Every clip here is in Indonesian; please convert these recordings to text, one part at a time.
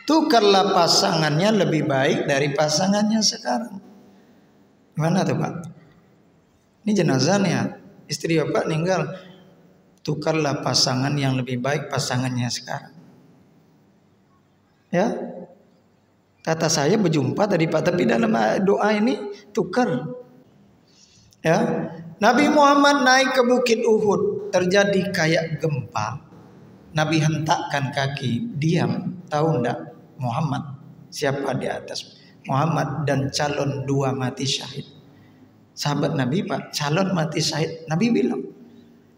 tukarlah pasangannya lebih baik dari pasangannya sekarang. Gimana tuh Pak? Ini jenazahnya, istri Bapak meninggal, tukarlah pasangan yang lebih baik pasangannya sekarang. Ya, kata saya berjumpa tadi Pak, tapi dalam doa ini tukar. Ya, Nabi Muhammad naik ke Bukit Uhud, terjadi kayak gempa. Nabi hentakkan kaki, diam. Tahu enggak Muhammad siapa di atas? Muhammad dan calon 2 mati syahid. Sahabat Nabi Pak, calon mati syahid. Nabi bilang,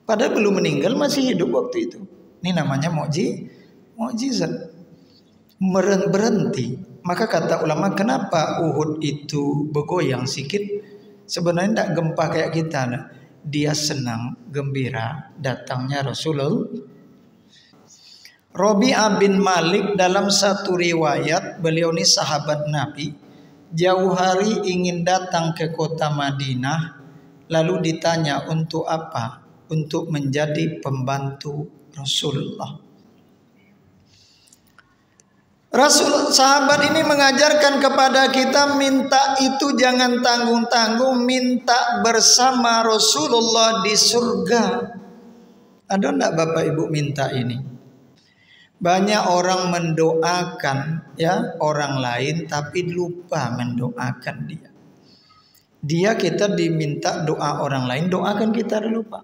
padahal belum meninggal, masih hidup waktu itu. Ini namanya mukjizat. Berhenti. Maka kata ulama, kenapa Uhud itu bergoyang sedikit? Sebenarnya tidak gempa kayak kita. Dia senang, gembira datangnya Rasulullah. Rabi'ah bin Malik dalam satu riwayat, beliau ini sahabat Nabi, jauh hari ingin datang ke kota Madinah, lalu ditanya untuk apa? Untuk menjadi pembantu Rasulullah. Sahabat ini mengajarkan kepada kita, minta itu jangan tanggung-tanggung, minta bersama Rasulullah di surga. Ada enggak Bapak Ibu minta ini? Banyak orang mendoakan ya orang lain tapi lupa mendoakan dia. Kita diminta doa orang lain, doakan kita lupa.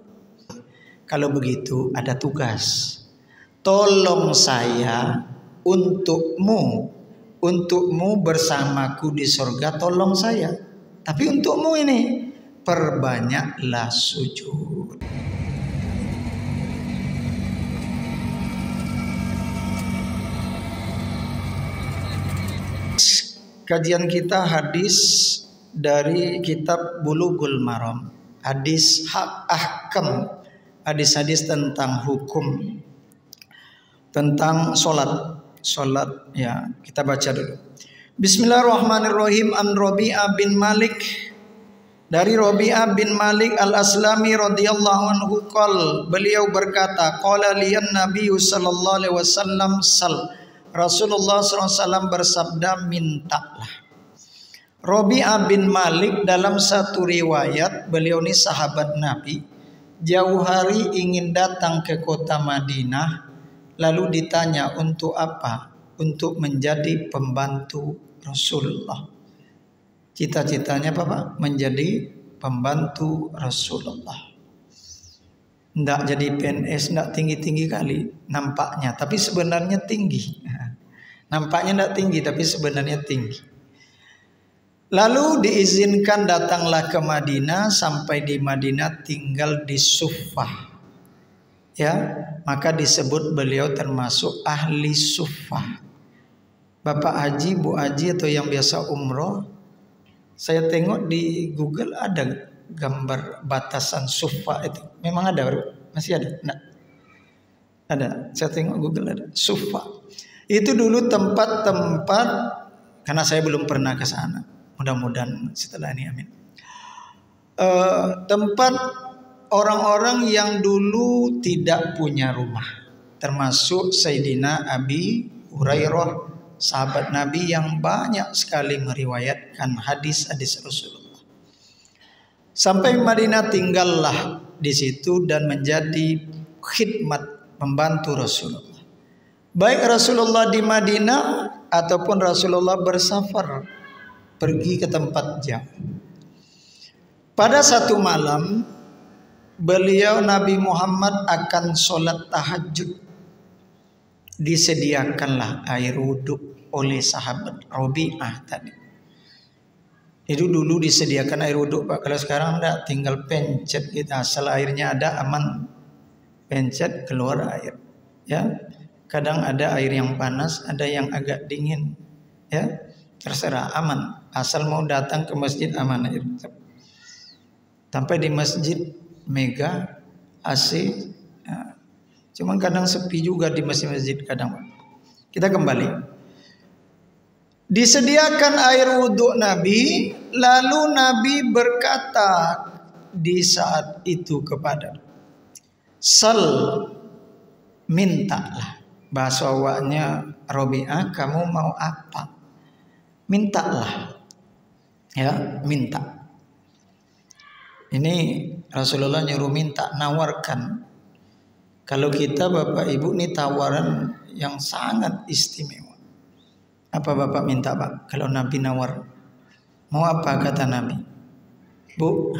Kalau begitu ada tugas. Tolong saya untukmu bersamaku di surga, tolong saya. Tapi untukmu ini perbanyaklah sujud. Kajian kita hadis dari kitab Bulughul Maram, hadis ahkam, hadis-hadis tentang hukum, tentang solat ya, kita baca dulu. Bismillahirrahmanirrahim. An Rabi'ah bin Malik, dari Rabi'ah bin Malik al-Aslami radhiyallahu anhu qol, beliau berkata, qala liyan nabiyyu sallallahu alaihi wasallam sal, Rasulullah SAW bersabda, mintalah. Rabi'ah bin Malik dalam satu riwayat, beliau ini sahabat Nabi, jauh hari ingin datang ke kota Madinah, lalu ditanya untuk apa? Untuk menjadi pembantu Rasulullah. Cita-citanya apa Pak? Menjadi pembantu Rasulullah. Tidak jadi PNS, tidak tinggi-tinggi kali nampaknya, tapi sebenarnya tinggi. Nampaknya tidak tinggi, tapi sebenarnya tinggi. Lalu diizinkan datanglah ke Madinah, sampai di Madinah tinggal di Suffah. Ya, maka disebut beliau termasuk ahli Suffah. Bapak Haji, Bu Haji atau yang biasa umroh, saya tengok di Google ada gambar batasan Suffah itu. Memang ada, masih ada? Enggak. Ada. Saya tengok Google ada. Suffah. Itu dulu tempat-tempat, karena saya belum pernah ke sana. Mudah-mudahan setelah ini, amin. Tempat orang-orang yang dulu tidak punya rumah, termasuk Sayyidina Abi Hurairah, sahabat Nabi yang banyak sekali meriwayatkan hadis-hadis Rasulullah. Sampai Madinah tinggallah di situ dan menjadi khidmat, membantu Rasulullah. Baik Rasulullah di Madinah ataupun Rasulullah bersafar pergi ke tempat jauh. Pada satu malam beliau Nabi Muhammad akan sholat tahajud. Disediakanlah air wudhu oleh sahabat Rabi'ah tadi. Itu dulu disediakan air wudhu Pak. Kalau sekarang enggak, tinggal pencet kita, asal airnya ada aman. Pencet keluar air. Ya, kadang ada air yang panas, ada yang agak dingin. Ya, terserah, aman. Asal mau datang ke masjid aman air. Sampai di masjid mega AC. Ya. Cuma kadang sepi juga di masjid kadang. Kita kembali. Disediakan air wudhu Nabi, lalu Nabi berkata di saat itu kepada, sal, mintalah. bahasa awaknya Robi'ah, kamu mau apa? Mintalah. Ya, minta. Ini Rasulullah nyuruh minta, nawarkan. Kalau kita Bapak Ibu ini tawaran yang sangat istimewa. Apa Bapak minta Pak? Kalau Nabi nawar, mau apa kata Nabi? Bu,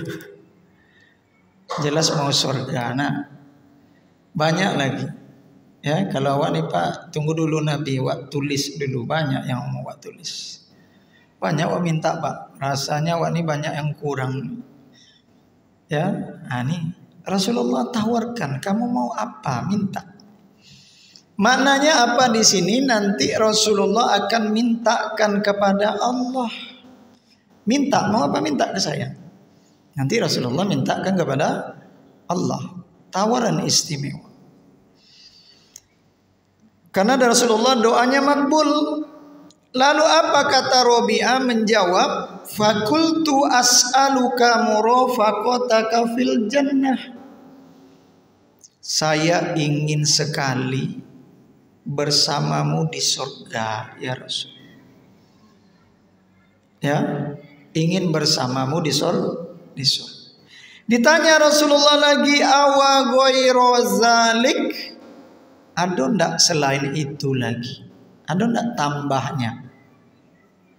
jelas mau surga. Nah, banyak lagi. Ya, kalau awak nih Pak, tunggu dulu Nabi, wak tulis dulu. Banyak yang mau wak tulis. Banyak wak minta Pak. Rasanya wak ini banyak yang kurang. Ya, nah nih Rasulullah tawarkan, kamu mau apa? Minta. Maknanya apa di sini? Nanti Rasulullah akan mintakan kepada Allah. Minta, mau apa? Minta ke saya. Nanti Rasulullah mintakan kepada Allah. Tawaran istimewa. Karena Rasulullah doanya makbul. Lalu apa kata Robi'ah menjawab? Fakultu as'aluka murafaqataka fil jannah. Saya ingin sekali bersamamu di surga ya Rasul. Ya, ingin bersamamu di surga. Ditanya Rasulullah lagi, awa ghairu zalik? Ada ndak selain itu lagi? Ada ndak tambahnya?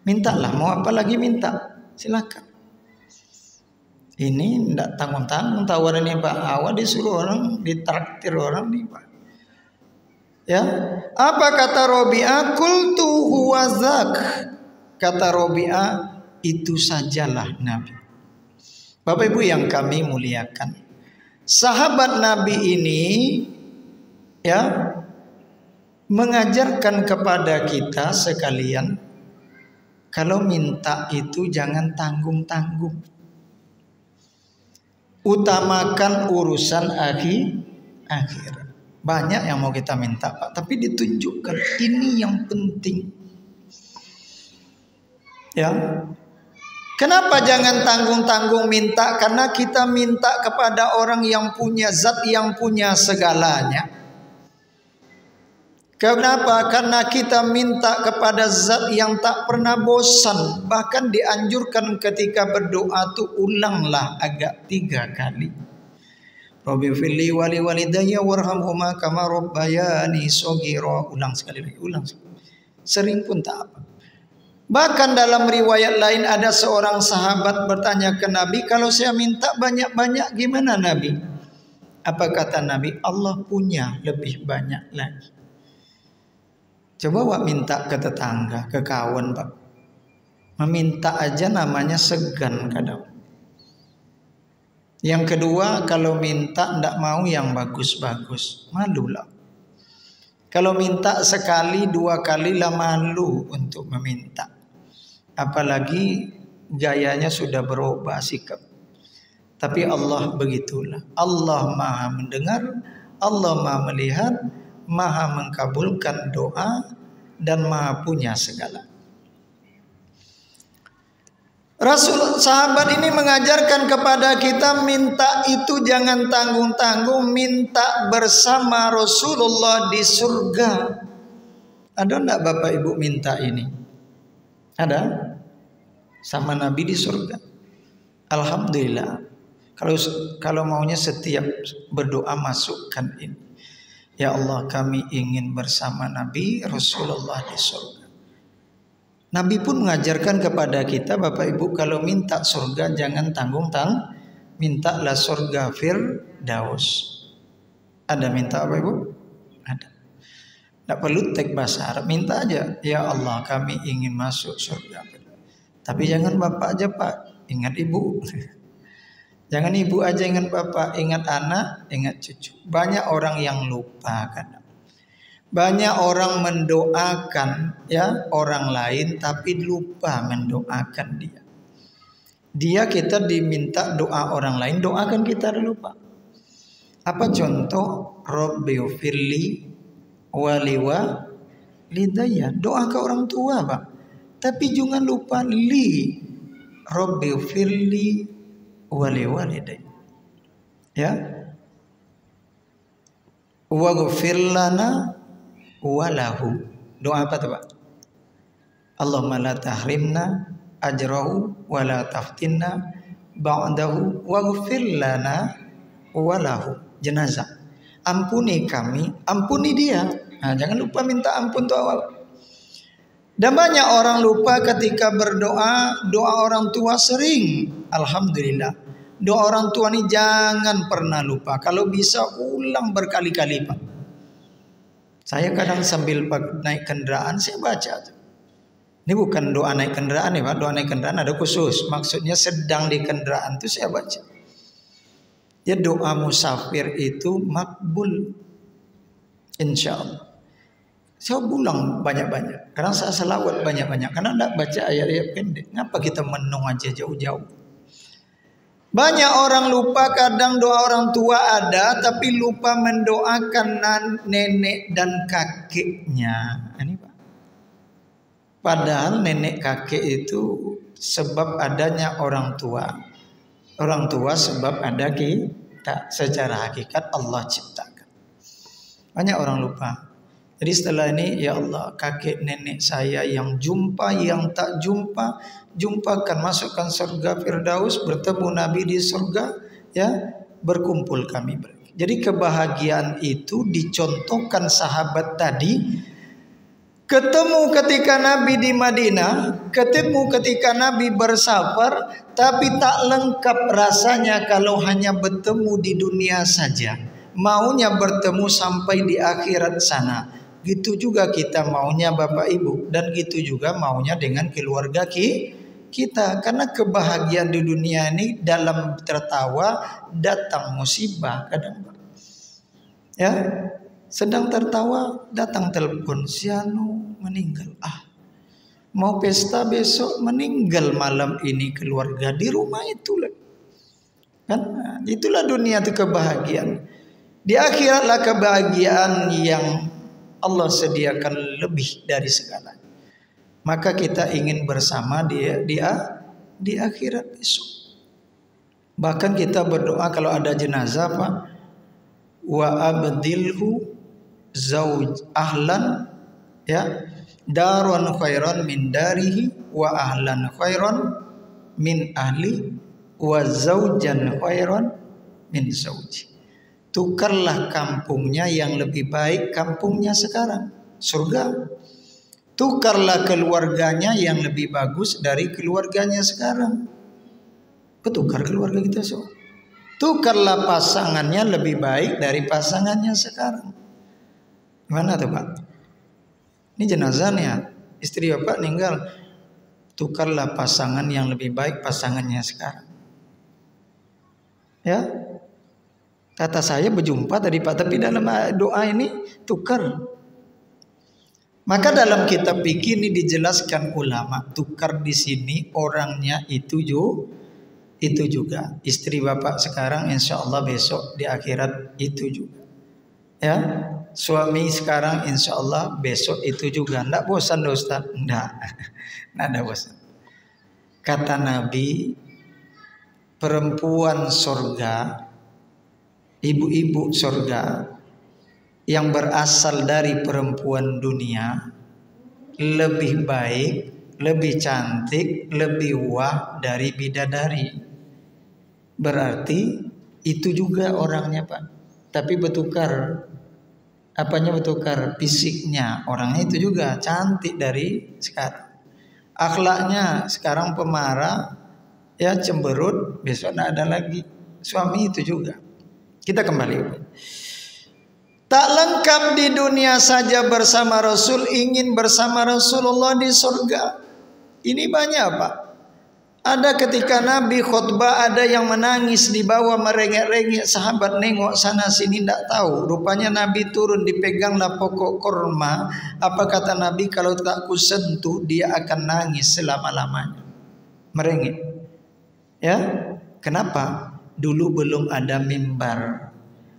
Mintalah, mau apa lagi minta? Silakan. Ini ndak tanggung-tanggung tawaran ini Pak. Awak disuruh orang, ditraktir orang nih Pak. Ya, apa kata Robi'ah? Qultu huwa zak. Kata Robi'ah, itu sajalah Nabi. Bapak Ibu yang kami muliakan, sahabat Nabi ini ya mengajarkan kepada kita sekalian, kalau minta itu jangan tanggung-tanggung. Utamakan urusan akhirat. Banyak yang mau kita minta Pak, tapi ditunjukkan ini yang penting. Ya. Kenapa jangan tanggung-tanggung minta? Karena kita minta kepada orang yang punya zat, yang punya segalanya. Kenapa? Karena kita minta kepada zat yang tak pernah bosan. Bahkan dianjurkan ketika berdoa tuh ulanglah agak 3 kali. Rabbi firli wali walidayya warhamhuma kama rabbayani shaghira. Ulang sekali lagi, ulang. Sering pun tak apa. Bahkan dalam riwayat lain ada seorang sahabat bertanya ke Nabi, kalau saya minta banyak-banyak gimana Nabi? Apa kata Nabi? Allah punya lebih banyak lagi. Coba wak minta ke tetangga, ke kawan Pak. Meminta aja namanya segan kadang. Yang kedua, kalau minta ndak mau yang bagus-bagus, malulah. Kalau minta sekali 2 kali lah malu untuk meminta. Apalagi gayanya sudah berubah sikap. Tapi Allah begitulah. Allah Maha mendengar, Allah Maha melihat, Maha mengkabulkan doa, dan Maha punya segala. Rasul sahabat ini mengajarkan kepada kita minta itu jangan tanggung-tanggung, minta bersama Rasulullah di surga. Ada enggak Bapak Ibu minta ini? Ada? Sama Nabi di surga. Alhamdulillah. Kalau maunya setiap berdoa masukkan ini. Ya Allah, kami ingin bersama Nabi Rasulullah di surga. Nabi pun mengajarkan kepada kita Bapak Ibu, kalau minta surga jangan tanggung-tanggung, mintalah surga Firdaus. Ada minta Bapak Ibu? Ada. Tidak perlu teks bahasa Arab, minta aja. Ya Allah, kami ingin masuk surga. Tapi jangan Bapak aja Pak, ingat Ibu. Jangan Ibu aja ingat Bapak, ingat anak, ingat cucu. Banyak orang yang lupa kan. Banyak orang mendoakan ya orang lain tapi lupa mendoakan dia. Kita diminta doa orang lain, doakan kita lupa. Apa contoh? Rabbighfirli wali walidayya. Doa ke orang tua Pak. Tapi jangan lupa Rabbighfirli wali walidayya. Ya. Waghfir lana walahu. Doa apa tuh Pak? Allahumma la tahrimna ajrahu wa la taftinna ba'dahu waghfir lana walahu. Jenazah, ampuni kami, ampuni dia. Nah, jangan lupa minta ampun tuh awal. Dan banyak orang lupa ketika berdoa. Doa orang tua sering, alhamdulillah. Doa orang tua ini jangan pernah lupa. Kalau bisa ulang berkali-kali Pak. Saya kadang sambil naik kendaraan saya baca. Ini bukan doa naik kendaraan ya Pak. Doa naik kendaraan ada khusus. Maksudnya sedang di kendaraan itu saya baca. Ya, doa musafir itu makbul, insya Allah. Saya ulang banyak-banyak. Karena saya selawat banyak-banyak. Karena tidak baca ayat-ayat pendek. Kenapa kita menung aja jauh-jauh? Banyak orang lupa, kadang doa orang tua ada, tapi lupa mendoakan nenek dan kakeknya. Ini Pak. Padahal nenek kakek itu sebab adanya orang tua. Orang tua sebab ada kita. Secara hakikat Allah ciptakan. Banyak orang lupa. Jadi setelah ini, ya Allah, kakek nenek saya yang jumpa, yang tak jumpa, jumpakan, masukkan surga Firdaus, bertemu Nabi di surga, ya, berkumpul kami. Jadi kebahagiaan itu dicontohkan sahabat tadi. Ketemu ketika Nabi di Madinah, ketemu ketika Nabi bersafar, tapi tak lengkap rasanya kalau hanya bertemu di dunia saja. Maunya bertemu sampai di akhirat sana. Gitu juga kita maunya Bapak Ibu, dan gitu juga maunya dengan keluarga kita. Karena kebahagiaan di dunia ini dalam tertawa datang musibah kadang. Ya, sedang tertawa datang telepon, si anu meninggal. Mau pesta besok, meninggal malam ini keluarga di rumah itulah. Kan? Itulah dunia itu kebahagiaan. Di akhiratlah kebahagiaan yang Allah sediakan lebih dari segalanya. Maka kita ingin bersama dia di akhirat besok. Bahkan kita berdoa kalau ada jenazah Pak, wa abdilhu zauj ahlan, ya, darun khairan min darihi wa ahlan khairan min ahli wa zaujan khairan min zauji. Tukarlah kampungnya yang lebih baik kampungnya sekarang, surga. Tukarlah keluarganya yang lebih bagus dari keluarganya sekarang. Tukar keluarga kita semua. Tukarlah pasangannya lebih baik dari pasangannya sekarang. Gimana tuh Pak? Ini jenazahnya, istri Bapak meninggal. Tukarlah pasangan yang lebih baik pasangannya sekarang. Ya, kata saya berjumpa tadi Pak, tapi dalam doa ini tukar. Maka dalam kitab fikih ini dijelaskan ulama, tukar di sini orangnya itu juga. Istri Bapak sekarang insya Allah besok di akhirat itu juga. Ya, suami sekarang insya Allah besok itu juga. Nggak bosan Ustaz? Nggak ada bosan. Kata Nabi, perempuan surga, ibu-ibu surga yang berasal dari perempuan dunia lebih baik, lebih cantik, lebih wah dari bidadari. Berarti itu juga orangnya Pak. Tapi bertukar. Apanya bertukar? Fisiknya. Orangnya itu juga cantik dari sekarang. Akhlaknya sekarang pemarah, ya cemberut, besok tidak ada lagi. Suami itu juga. Kita kembali. Tak lengkap di dunia saja bersama Rasul, ingin bersama Rasulullah di surga. Ini banyak Pak. Ada ketika Nabi khutbah, ada yang menangis di bawah merengek-rengek, sahabat nengok sana sini tidak tahu. Rupanya Nabi turun, dipeganglah pokok kurma. Apa kata Nabi? Kalau tak kusentuh dia akan nangis selama-lamanya. Merengek. Ya, kenapa? Dulu belum ada mimbar.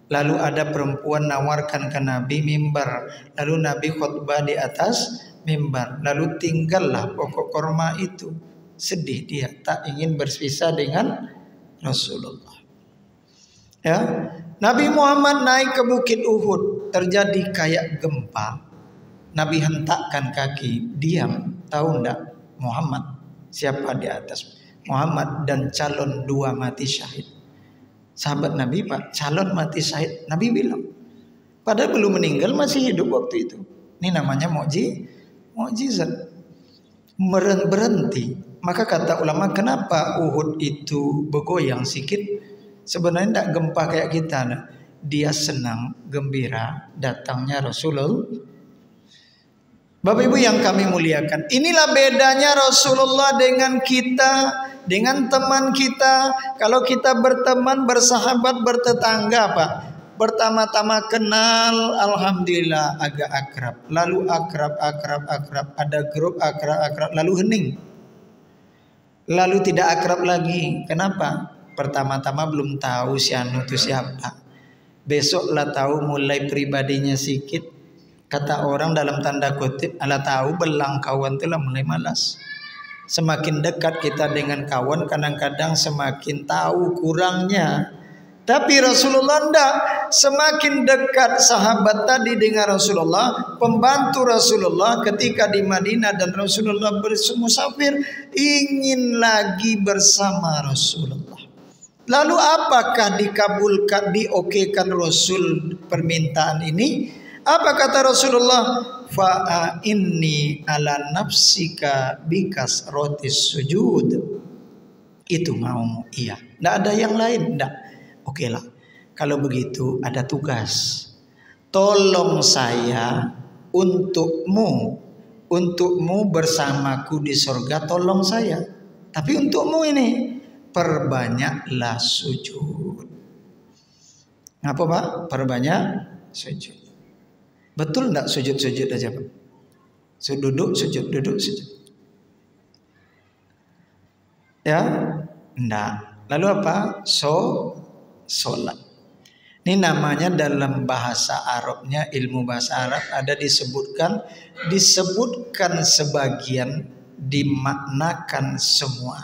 Lalu ada perempuan nawarkan ke Nabi mimbar. Lalu Nabi khutbah di atas mimbar. Lalu tinggallah pokok kurma itu. Sedih dia, tak ingin berpisah dengan Rasulullah. Ya, Nabi Muhammad naik ke Bukit Uhud, terjadi kayak gempa. Nabi hentakkan kaki, diam. Tahu enggak Muhammad siapa di atas? Muhammad dan calon 2 mati syahid. Sahabat Nabi, Pak, calon mati syahid. Nabi bilang, padahal belum meninggal, masih hidup waktu itu. Ini namanya mukjizat. Berhenti. Maka kata ulama, kenapa Uhud itu bergoyang sedikit? Sebenarnya tidak gempa kayak kita. Dia senang, gembira datangnya Rasulullah. Bapak Ibu yang kami muliakan, inilah bedanya Rasulullah dengan kita, dengan teman kita. Kalau kita berteman, bersahabat, bertetangga, Pak, pertama-tama kenal, alhamdulillah agak akrab, lalu akrab, ada grup akrab, lalu hening, lalu tidak akrab lagi. Kenapa? Pertama-tama belum tahu si anu itu siapa. Besoklah tahu, mulai pribadinya sedikit. Kata orang dalam tanda kutip, ala tahu belang kawan itu lah mulai malas. Semakin dekat kita dengan kawan, kadang-kadang semakin tahu kurangnya. Tapi Rasulullah tidak. Semakin dekat sahabat tadi dengan Rasulullah, pembantu Rasulullah ketika di Madinah dan Rasulullah bermusafir, ingin lagi bersama Rasulullah. Lalu apakah dikabulkan, diokekan Rasul permintaan ini? Apa kata Rasulullah? Fa inni ala nafsika bikas rotis sujud. Itu mau, iya. Tidak ada yang lain, tidak. Oke lah. Kalau begitu ada tugas. Tolong saya untukmu bersamaku di surga. Tolong saya. Tapi untukmu ini perbanyaklah sujud. Ngapa Pak? Perbanyak sujud. Betul enggak sujud-sujud aja Pak? Duduk sujud. Ya? Enggak. Lalu apa? Sholat. Ini namanya dalam bahasa Arabnya, ilmu bahasa Arab ada disebutkan sebagian, dimaknakan semua.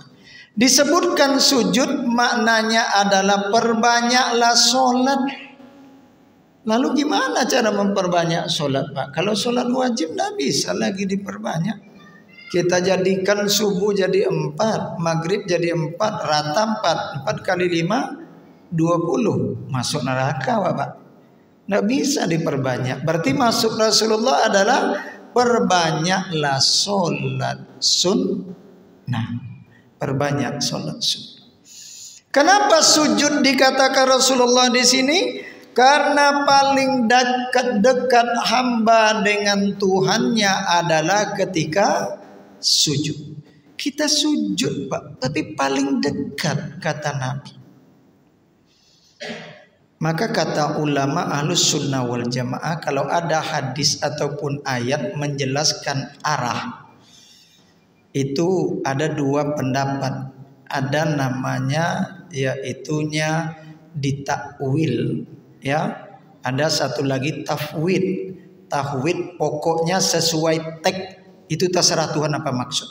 Disebutkan sujud maknanya adalah perbanyaklah sholat. Lalu gimana cara memperbanyak sholat Pak? Kalau sholat wajib tidak bisa lagi diperbanyak. Kita jadikan subuh jadi 4, maghrib jadi 4, rata 4 kali 5, 20. Masuk neraka Pak. Tidak bisa diperbanyak. Berarti masuk Rasulullah adalah perbanyaklah sholat sunnah. Perbanyak sholat sunnah. Kenapa sujud dikatakan Rasulullah di sini? Karena paling dekat hamba dengan Tuhannya adalah ketika sujud. Kita sujud Pak, tapi paling dekat kata Nabi. Maka kata ulama Ahlus Sunnah wal Jamaah, kalau ada hadis ataupun ayat menjelaskan arah, itu ada 2 pendapat. Ada namanya yaitunya ditakwil. Ya, ada satu lagi tafwid. Tafwid pokoknya sesuai teks, itu terserah Tuhan apa maksud.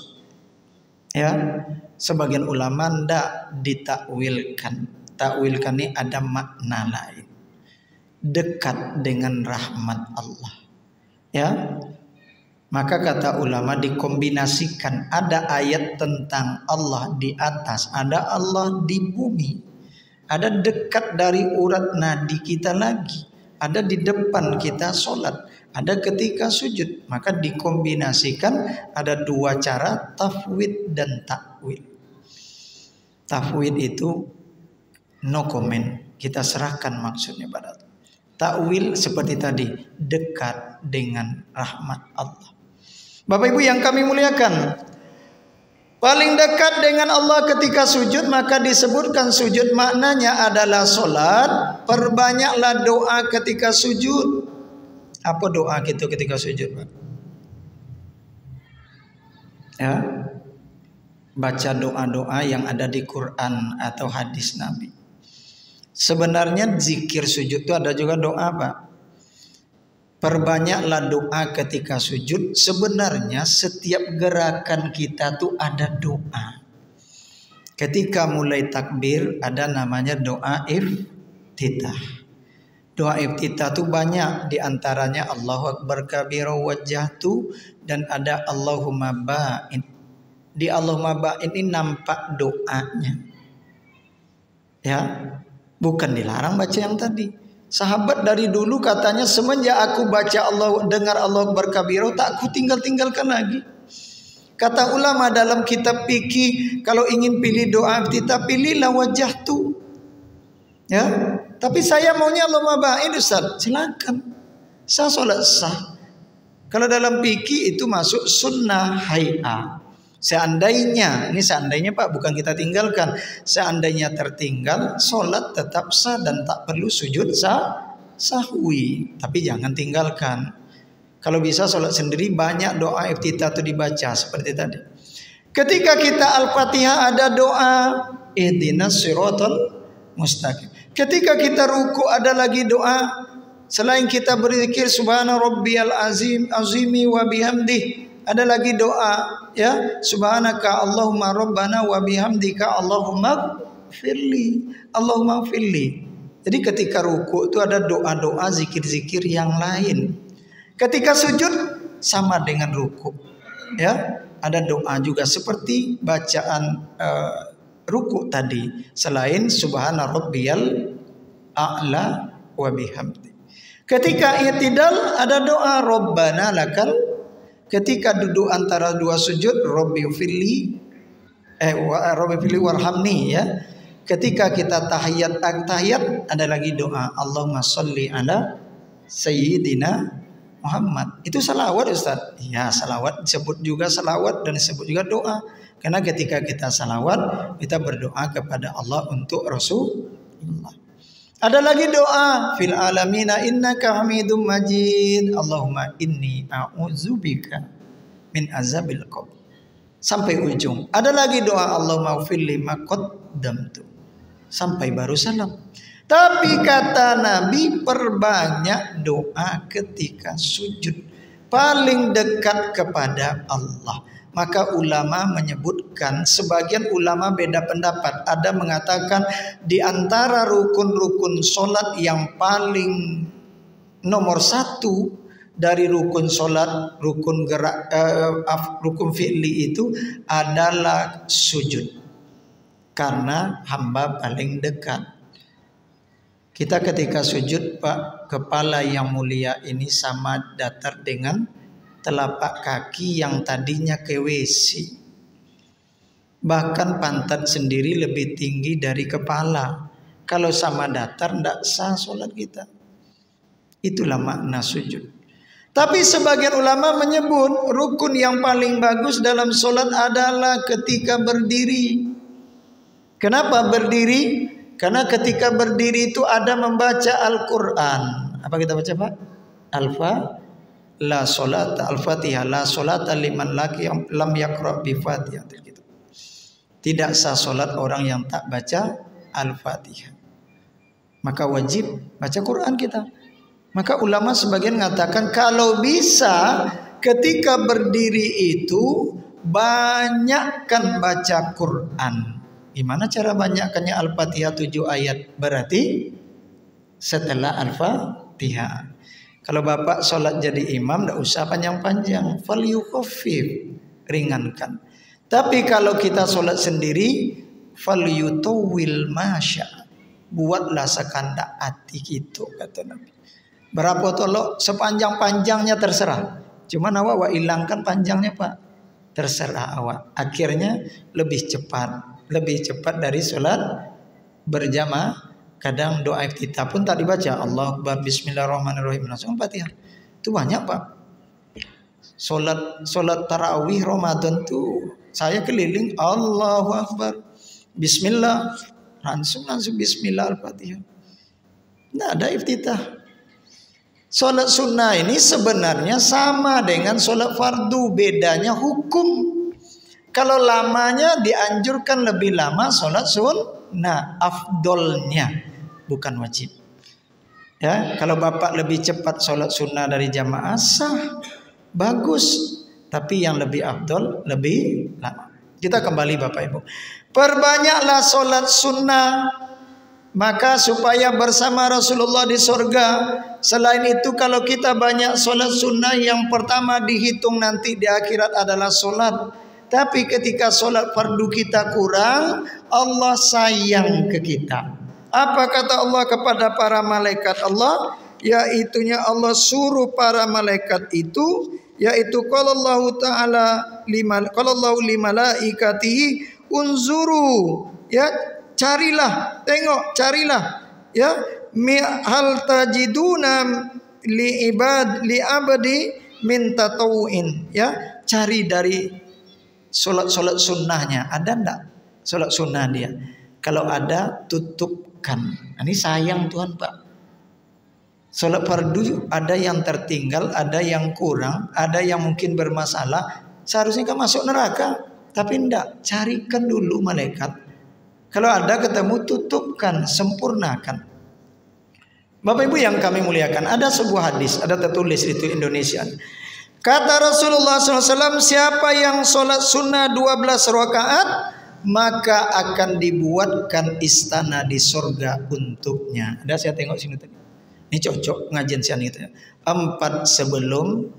Ya, sebagian ulama ndak ditakwilkan. Takwilkan ini ada makna lain. Dekat dengan rahmat Allah. Ya. Maka kata ulama dikombinasikan, ada ayat tentang Allah di atas, ada Allah di bumi. Ada dekat dari urat nadi kita lagi. Ada di depan kita sholat. Ada ketika sujud. Maka dikombinasikan ada 2 cara, tafwid dan takwil. Tafwid itu no comment. Kita serahkan maksudnya pada Allah. Takwil seperti tadi, dekat dengan rahmat Allah. Bapak Ibu yang kami muliakan, paling dekat dengan Allah ketika sujud, maka disebutkan sujud maknanya adalah sholat. Perbanyaklah doa ketika sujud. Apa doa kita ketika sujud Pak? Ya, baca doa-doa yang ada di Quran atau hadis Nabi. Sebenarnya zikir sujud itu ada juga doa Pak. Perbanyaklah doa ketika sujud. Sebenarnya setiap gerakan kita tuh ada doa. Ketika mulai takbir ada namanya doa iftitah. Doa iftitah tuh banyak, diantaranya Allahu Akbar kabira wajjahtu, dan ada Allahumma ba'in. Di Allahumma ba'in ini nampak doanya. Ya, bukan dilarang baca yang tadi. Sahabat dari dulu katanya semenjak aku baca Allah, dengar Allahu Akbar kabira, tak aku tinggalkan lagi. Kata ulama dalam kitab fikih, kalau ingin pilih doa iftitah, pilihlah wajjahtu. Ya, tapi saya maunya Allahumma ba'in Ustaz, silakan. Sah salat sah. Kalau dalam fikih itu masuk sunnah hay'ah. Seandainya, ini seandainya Pak, bukan kita tinggalkan. Seandainya tertinggal, salat tetap sah dan tak perlu sujud sahwi. Tapi jangan tinggalkan. Kalau bisa salat sendiri, banyak doa iftitah itu dibaca seperti tadi. Ketika kita Al-Fatihah ada doa ihdinas siratal mustaqim. Ketika kita ruku ada lagi doa. Selain kita berzikir subhana rabbiyal azimi wa bihamdih, ada lagi doa, ya, subhanaka Allahumma rabbana wa bihamdika Allahumma firli. Allahumma firli. Jadi ketika ruku itu ada doa-doa zikir-zikir yang lain. Ketika sujud sama dengan ruku, ya, ada doa juga seperti bacaan ruku tadi, selain subhana rabbiyal a'la wa bihamdi. Ketika i'tidal ada doa rabbana lakal. Ketika duduk antara dua sujud rabbi firli warhamni, ya. Ketika kita tahiyat ada lagi doa Allahumma sholli ala sayyidina Muhammad. Itu salawat Ustaz. Ya, salawat disebut juga salawat dan disebut juga doa. Karena ketika kita salawat, kita berdoa kepada Allah untuk Rasulullah. Ada lagi doa fil alamina innaka hamidum majid. Allahumma inni a'udzubika min azabil qabr. Sampai ujung. Ada lagi doa Allahumma ufilli ma qaddamtu. Sampai baru salam. Tapi kata Nabi, perbanyak doa ketika sujud, paling dekat kepada Allah. Maka ulama menyebutkan, sebagian ulama beda pendapat. Ada mengatakan di antara rukun-rukun solat yang paling nomor satu dari rukun solat, rukun fi'li itu adalah sujud. Karena hamba paling dekat. Kita ketika sujud Pak, kepala yang mulia ini sama datar dengan telapak kaki yang tadinya ke WC. Bahkan pantat sendiri lebih tinggi dari kepala. Kalau sama datar tidak sah sholat kita. Itulah makna sujud. Tapi sebagian ulama menyebut rukun yang paling bagus dalam sholat adalah ketika berdiri. Kenapa berdiri? Karena ketika berdiri itu ada membaca Al-Quran. Apa kita baca Pak? La solat al-fatihah, la solat liman laki lam yaqra bi fatihatil kitab. Tidak sah solat orang yang tak baca al-fatihah. Maka wajib baca Quran kita. Maka ulama sebagian mengatakan kalau bisa ketika berdiri itu banyakkan baca Quran. Gimana cara banyakkannya? Al-Fatihah 7 ayat. Berarti setelah Al-Fatihah. Kalau bapak sholat jadi imam, tidak usah panjang-panjang. Falyukhaffif, ringankan. Tapi kalau kita sholat sendiri, falyutawwil masya, buatlah sekandak hati gitu, kata Nabi. Berapa tolok sepanjang-panjangnya terserah. Cuma awak hilangkan panjangnya Pak. Terserah awak. Akhirnya lebih cepat dari sholat berjamaah. Kadang doa iftitah pun tak dibaca. Allah Akbar, Bismillahirrahmanirrahim, langsung Fatihah. Itu banyak Pak. Solat tarawih Ramadan tuh saya keliling Allahu Akbar, Bismillah, langsung Bismillah Al-Fatihah. Tidak ada iftitah. Solat sunnah ini sebenarnya sama dengan solat fardu, bedanya hukum. Kalau lamanya dianjurkan lebih lama solat sunnah, afdolnya. Bukan wajib. Ya, kalau bapak lebih cepat sholat sunnah dari jamaah sah, bagus. Tapi yang lebih afdol lebih lama. Kita kembali bapak ibu. Perbanyaklah sholat sunnah. maka supaya bersama Rasulullah di surga. Selain itu kalau kita banyak sholat sunnah, yang pertama dihitung nanti di akhirat adalah sholat. Tapi ketika sholat fardu kita kurang, Allah sayang ke kita. Apa kata Allah kepada para malaikat Allah? Yaitunya Allah suruh para malaikat itu, yaitu qalallahu ta'ala qalallahu limalaikatihi unzuru, ya, carilah, tengok, carilah, ya, hal tajiduna li abdi min tatawuin, ya, cari dari solat sunnahnya, ada enggak solat sunnah dia? Kalau ada, tutupkan. Ini sayang Tuhan, Pak. Solat fardu ada yang tertinggal, ada yang kurang, ada yang mungkin bermasalah, seharusnya kan masuk neraka, tapi enggak, carikan dulu malaikat. Kalau ada ketemu, tutupkan, sempurnakan. Bapak Ibu yang kami muliakan, ada sebuah hadis, ada tertulis itu Indonesia. Kata Rasulullah SAW, siapa yang sholat sunnah 12 rakaat, maka akan dibuatkan istana di surga untuknya. Ada, saya tengok sini tadi. Ini cocok ngajian siang itu. 4 sebelum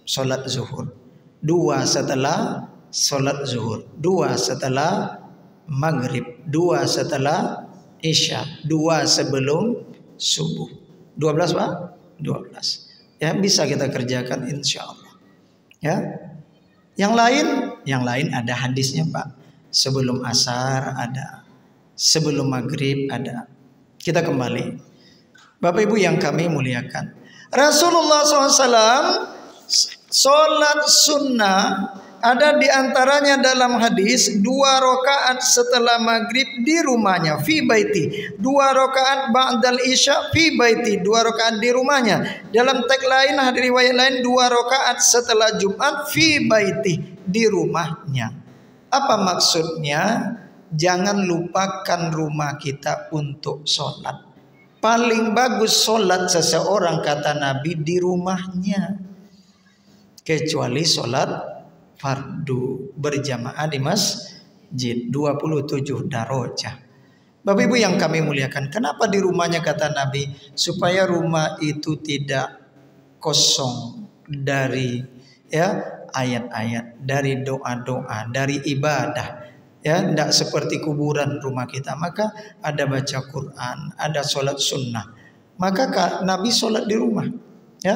sholat zuhur, 2 setelah sholat zuhur, 2 setelah maghrib, 2 setelah isya, 2 sebelum subuh. 12 Pak? 12. Ya, bisa kita kerjakan insya Allah. Ya. Yang lain ada hadisnya Pak. Sebelum asar ada, sebelum maghrib ada. Kita kembali. Bapak Ibu yang kami muliakan, Rasulullah SAW sholat sunnah ada diantaranya dalam hadis 2 rakaat setelah maghrib di rumahnya, fi baiti, 2 rakaat ba'dal isya fi baiti, 2 rakaat di rumahnya. Dalam teks lain, hadis riwayat lain, 2 rakaat setelah Jumat fi baiti, di rumahnya. Apa maksudnya? Jangan lupakan rumah kita untuk sholat. Paling bagus sholat seseorang, kata Nabi, di rumahnya, kecuali sholat fardu berjamaah di masjid 27 darajah. Bapak Ibu yang kami muliakan, kenapa di rumahnya kata Nabi? Supaya rumah itu tidak kosong dari, ya, ayat-ayat, dari doa-doa, dari ibadah. Ya, tidak seperti kuburan rumah kita. Maka ada baca Quran, ada sholat sunnah. Maka Nabi sholat di rumah. Ya,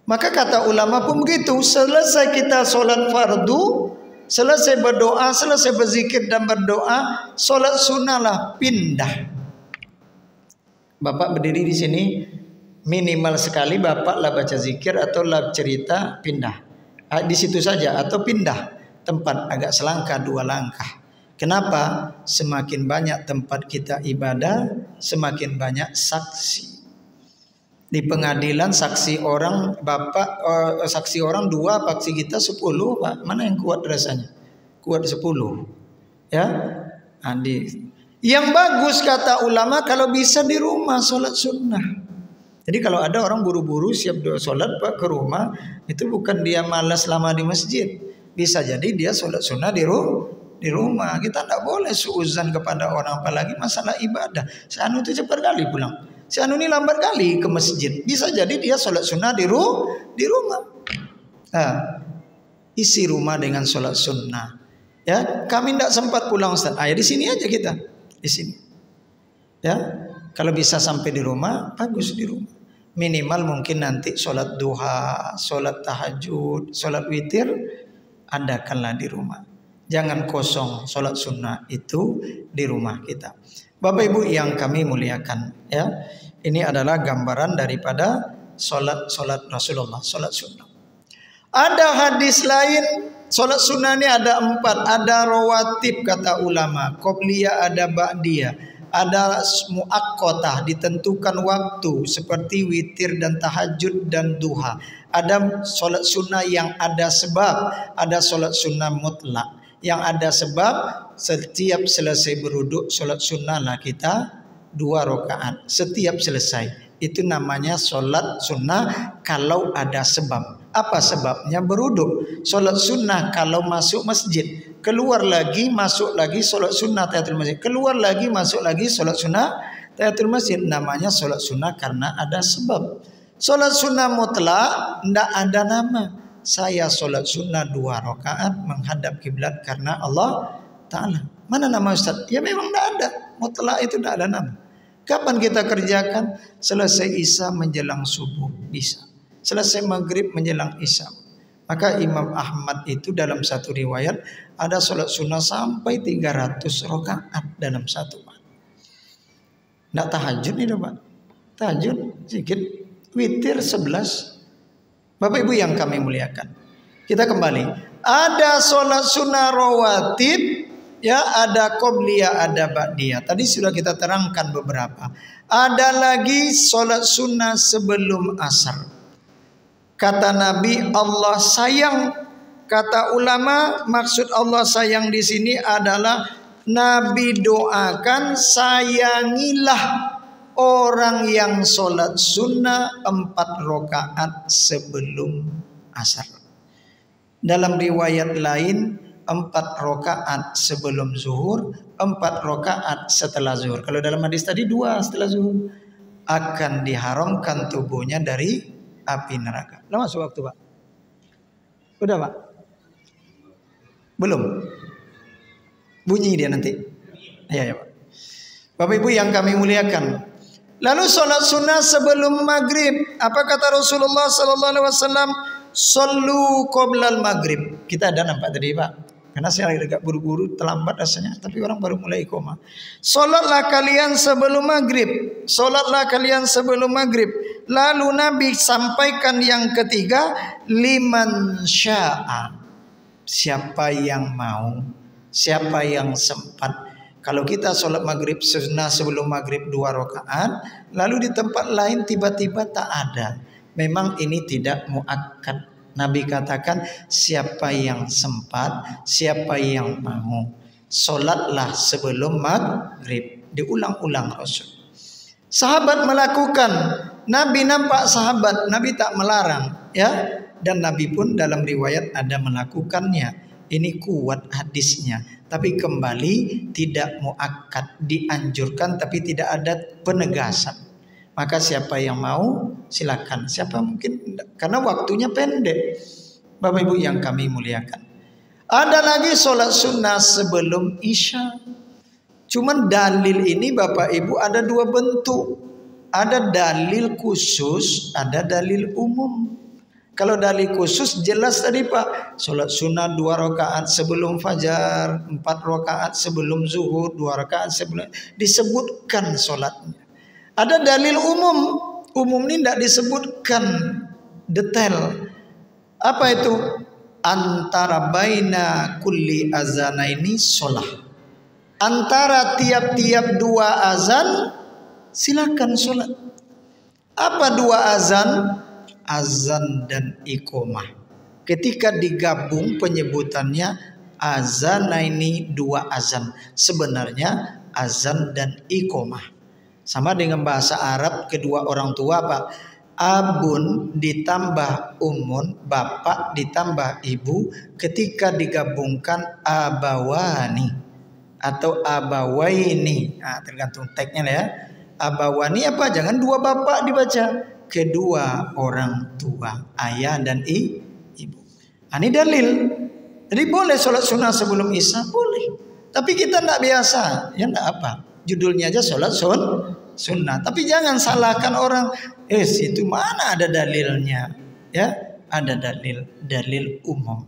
maka kata ulama pun begitu. Selesai kita sholat fardu, selesai berdoa, selesai berzikir dan berdoa, sholat sunnah lah pindah. Bapak berdiri di sini, minimal sekali Bapak lah baca zikir atau lah cerita, pindah. Di situ saja atau pindah tempat agak selangkah 2 langkah. Kenapa? Semakin banyak tempat kita ibadah, semakin banyak saksi. Di pengadilan saksi orang Bapak, saksi orang 2, saksi kita 10, Pak. Mana yang kuat rasanya? Kuat 10. Ya. Yang bagus kata ulama kalau bisa di rumah sholat sunnah. Jadi kalau ada orang buru-buru siap sholat Pak ke rumah, itu bukan dia malas lama di masjid. Bisa jadi dia sholat sunnah di rumah. Kita tidak boleh suuzan kepada orang, apalagi masalah ibadah. Si Anu itu cepat kali pulang. Si Anu ini lambat kali ke masjid. Bisa jadi dia sholat sunnah di rumah. Nah, isi rumah dengan sholat sunnah. Ya, kami tidak sempat pulang Ustaz. Ya di sini aja kita, di sini. Ya, kalau bisa sampai di rumah, bagus di rumah. Minimal mungkin nanti sholat duha, sholat tahajud, sholat witir, adakanlah di rumah. Jangan kosong sholat sunnah itu di rumah kita. Bapak Ibu yang kami muliakan, ya, ini adalah gambaran daripada sholat Rasulullah, sholat sunnah. Ada hadis lain, sholat sunnah ini ada 4, ada rawatib kata ulama, qobliyah, ada ba'diyah, ada muakkotah, ditentukan waktu seperti witir dan tahajud dan duha. Ada sholat sunnah yang ada sebab, ada sholat sunnah mutlak yang ada sebab. Setiap selesai beruduk sholat sunnah lah kita 2 rakaat setiap selesai. Itu namanya sholat sunnah kalau ada sebab. Apa sebabnya? Beruduk. Sholat sunnah kalau masuk masjid, keluar lagi masuk lagi sholat sunnah tahiyatul masjid, keluar lagi masuk lagi sholat sunnah Tahiyatul masjid namanya sholat sunnah karena ada sebab. Sholat sunnah mutlak tidak ada nama. Saya sholat sunnah 2 rakaat menghadap kiblat karena Allah Ta'ala. Mana nama Ustaz? Ya memang tidak ada. Mutlak itu tidak ada nama. Kapan kita kerjakan? Selesai isya menjelang subuh bisa. Selesai maghrib menjelang isya. Maka Imam Ahmad itu dalam satu riwayat ada sholat sunnah sampai 300 rakaat dalam satu malam. Tidak tahajud nih Pak. Tahajud sedikit. Witir 11. Bapak Ibu yang kami muliakan, kita kembali. Ada sholat sunnah rawatib, ya, ada qobliyah, ada ba'diyah. Tadi sudah kita terangkan beberapa. Ada lagi sholat sunnah sebelum asar. Kata Nabi, Allah sayang. Kata ulama, maksud Allah sayang di sini adalah Nabi doakan, sayangilah orang yang sholat sunnah 4 rakaat sebelum asar. Dalam riwayat lain 4 rakaat sebelum zuhur, 4 rakaat setelah zuhur. Kalau dalam hadis tadi 2 setelah zuhur. Akan diharamkan tubuhnya dari api neraka. Lama masuk waktu Pak? Udah Pak? Belum? Bunyi dia nanti. Ya Pak. Bapak Ibu yang kami muliakan. Lalu sholat sunnah sebelum maghrib. Apa kata Rasulullah sallallahu alaihi wasallam? Sallu qoblal maghrib. Kita ada nampak tadi Pak. Karena saya agak buru-buru, terlambat rasanya. Tapi orang baru mulai koma. Sholatlah kalian sebelum maghrib. Sholatlah kalian sebelum maghrib. Lalu Nabi sampaikan yang ketiga. Liman sya'a. Siapa yang mau. Siapa yang sempat. Kalau kita sholat maghrib sunnah sebelum maghrib 2 rakaat, lalu di tempat lain tiba-tiba tak ada. Memang ini tidak muakkad. Nabi katakan siapa yang sempat, siapa yang mau, sholatlah sebelum maghrib. Diulang-ulang Rasul. Sahabat melakukan, Nabi nampak sahabat, Nabi tak melarang, ya. Dan Nabi pun dalam riwayat ada melakukannya. Ini kuat hadisnya. Tapi kembali tidak muakkad, dianjurkan tapi tidak ada penegasan. Maka siapa yang mau silakan. Siapa mungkin karena waktunya pendek. Bapak Ibu yang kami muliakan. Ada lagi sholat sunnah sebelum isya. Cuman dalil ini Bapak Ibu ada 2 bentuk. Ada dalil khusus, ada dalil umum. Kalau dalil khusus jelas tadi Pak. Sholat sunnah 2 rakaat sebelum fajar, 4 rakaat sebelum zuhur, 2 rakaat sebelum. Disebutkan sholatnya. Ada dalil umum. Umum ini tidak disebutkan detail. Apa itu? Antara baina kulli azanaini sholat. Antara tiap-tiap 2 azan silakan sholat. Apa 2 azan? Azan dan iqomah. Ketika digabung penyebutannya azanaini 2 azan. Sebenarnya azan dan iqomah. Sama dengan bahasa Arab kedua orang tua Pak. Abun ditambah umun, bapak ditambah ibu. Ketika digabungkan abawani atau abawaini. Nah, tergantung teksnya ya. Abawani apa? Jangan 2 bapak dibaca. Kedua orang tua, ayah dan ibu. Ini dalil. Jadi boleh sholat sunnah sebelum isya, boleh. Tapi kita tidak biasa, ya tidak apa. Judulnya aja sholat sunnah. Tapi jangan salahkan orang. Itu mana ada dalilnya? Ya, ada dalil umum.